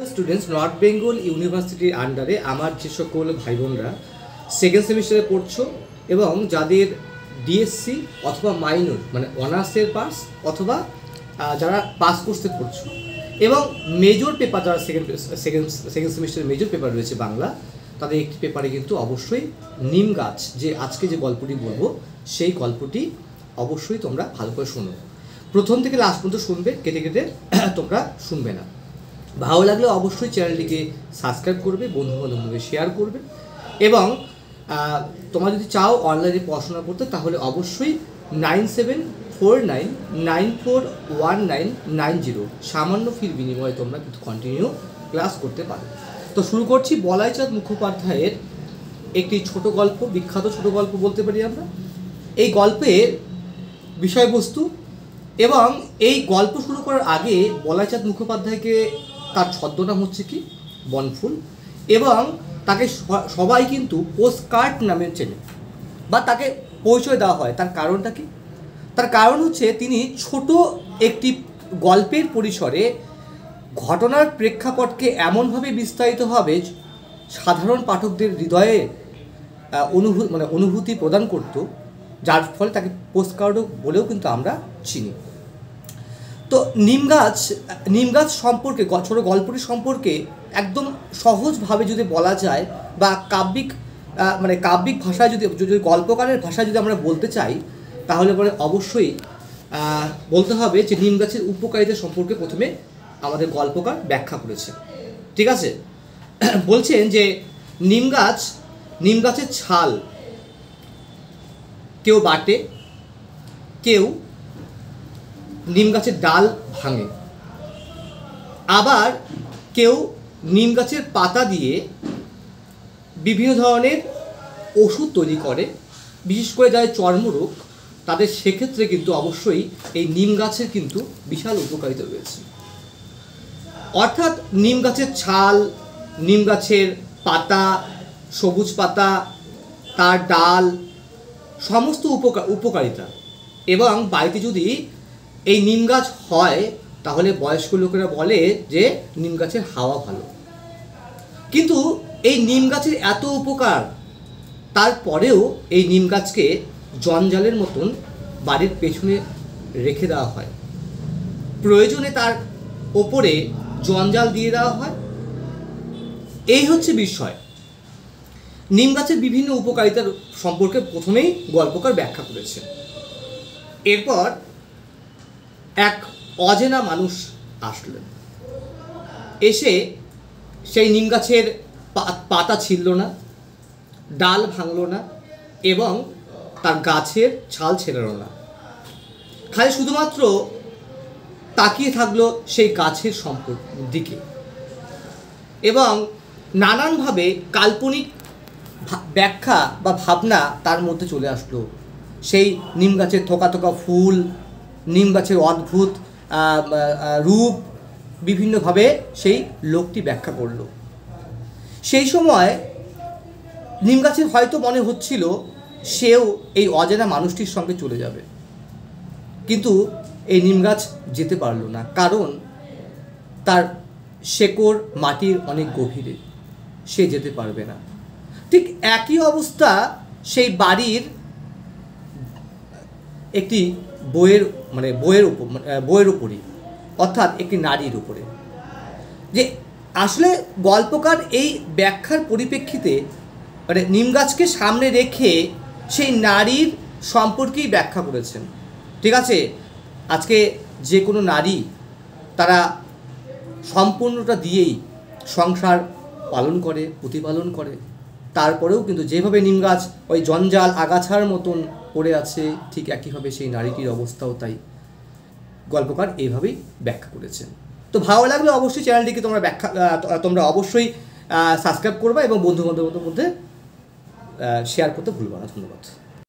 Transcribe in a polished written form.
Students north Bengal ইউনিভার্সিটির আন্ডারে আমার যে সকল ভাই বোনরা সেকেন্ড সেমিস্টারে পড়ছো এবং যাদের ডিএসসি অথবা মাইনর মানে অনার্সের পাস অথবা যারা পাস কোর্সে পড়ছো এবং মেজর পেপার যারা সেকেন্ড সেমিস্টারের মেজর পেপার রয়েছে বাংলা, তাদের একটি পেপারে কিন্তু অবশ্যই নিম গাছ যে আজকে যে গল্পটি বলবো সেই গল্পটি অবশ্যই তোমরা ভালো করে শোনো। প্রথম থেকে লাস্ট পর্যন্ত শুনবে, কেটে কেটে তোমরা শুনবে না। ভালো লাগলে অবশ্যই চ্যানেলটিকে সাবস্ক্রাইব করবে, বন্ধুবান্ধবদের শেয়ার করবে এবং তোমরা যদি চাও অনলাইনে পড়াশোনা করতে তাহলে অবশ্যই 9749941990 সামান্য ফির বিনিময়ে তোমরা কিন্তু কন্টিনিউ ক্লাস করতে পারো। তো শুরু করছি বলাইচাঁদ মুখোপাধ্যায়ের একটি ছোট গল্প, বিখ্যাত ছোট গল্প বলতে পারি আমরা। এই গল্পের বিষয়বস্তু এবং এই গল্প শুরু করার আগে বলাইচাঁদ মুখোপাধ্যায়কে তার ছদ্মনাম হচ্ছে কি বনফুল, এবং তাকে সবাই কিন্তু পোস্টকার্ড নামে চেনে বা তাকে পরিচয় দেওয়া হয়। তার কারণটা কি? তার কারণ হচ্ছে তিনি ছোট একটি গল্পের পরিসরে ঘটনার প্রেক্ষাপটকে এমনভাবে বিস্তারিতভাবে সাধারণ পাঠকদের হৃদয়ে অনুভূতি প্রদান করত, যার ফলে তাকে পোস্টকার্ডও বলেও কিন্তু আমরা চিনি। তো নিম গাছ সম্পর্কে ছোট গল্পটি সম্পর্কে একদম সহজভাবে যদি বলা যায় বা কাব্যিক ভাষায় যদি গল্পকারের ভাষায় যদি আমরা বলতে চাই তাহলে পরে অবশ্যই বলতে হবে যে নিম গাছের উপকারিতা সম্পর্কে প্রথমে আমাদের গল্পকার ব্যাখ্যা করেছে। ঠিক আছে, বলছেন যে নিম গাছের ছাল কেউ বাটে, কেউ নিম গাছের ডাল ভাঙে, আবার কেউ নিম গাছের পাতা দিয়ে বিভিন্ন ধরনের ওষুধ তৈরি করে, বিশেষ করে যাদের চর্মরোগ তাদের সেক্ষেত্রে কিন্তু অবশ্যই এই নিম গাছের কিন্তু বিশাল উপকারিতা রয়েছে। অর্থাৎ নিম গাছের ছাল, নিম গাছের পাতা, সবুজ পাতা, তার ডাল সমস্ত উপকারিতা। এবং বাড়িতে যদি এই নিম গাছ হয় তাহলে বয়স্ক লোকেরা বলে যে নিম গাছের হাওয়া ভালো। কিন্তু এই নিম গাছের এত উপকার, তারপরেও এই নিম গাছকে জঞ্জালের মতন বাড়ির পেছনে রেখে দেওয়া হয়, প্রয়োজনে তার ওপরে জঞ্জাল দিয়ে দেওয়া হয়। এই হচ্ছে বিষয়। নিম গাছের বিভিন্ন উপকারিতার সম্পর্কে প্রথমেই গল্পকার ব্যাখ্যা করেছে। এরপর এক অচেনা মানুষ আসলেন, এসে সেই নিম গাছের পাতা ছিঁড়ল না, ডাল ভাঙল না এবং তার গাছের ছাল ছেড়ল না, খালি শুধুমাত্র তাকিয়ে থাকলো সেই গাছের দিকে এবং নানানভাবে কাল্পনিক ব্যাখ্যা বা ভাবনা তার মধ্যে চলে আসলো। সেই নিম গাছের থোকা থোকা ফুল, নিম গাছের অদ্ভুত রূপ বিভিন্নভাবে সেই লোকটি ব্যাখ্যা করল। সেই সময় নিম গাছের হয়তো মনে হচ্ছিল সেও এই অজানা মানুষটির সঙ্গে চলে যাবে, কিন্তু এই নিম গাছ যেতে পারল না, কারণ তার শেকড় মাটির অনেক গভীরে, সে যেতে পারবে না। ঠিক একই অবস্থা সেই বাড়ির একটি বইয়ের উপরই, অর্থাৎ একটি নারীর উপরে। যে আসলে গল্পকার এই ব্যাখ্যার পরিপ্রেক্ষিতে নিম গাছকে সামনে রেখে সেই নারীর সম্পর্কেই ব্যাখ্যা করেছেন। ঠিক আছে, আজকে যে কোনো নারী তারা সম্পূর্ণটা দিয়েই সংসার পালন করে, প্রতিপালন করে, তারপরেও কিন্তু যেভাবে নিম গাছ ওই জঞ্জাল আগাছার মতন পড়ে আছে, ঠিক একইভাবে সেই নারীটির অবস্থাও তাই। গল্পকার এইভাবেই ব্যাখ্যা করেছেন। তো ভালো লাগলে অবশ্যই চ্যানেলটিকে তোমরা অবশ্যই সাবস্ক্রাইব করবে এবং বন্ধু বান্ধবদের মধ্যে শেয়ার করতে ভুলবে না। ধন্যবাদ।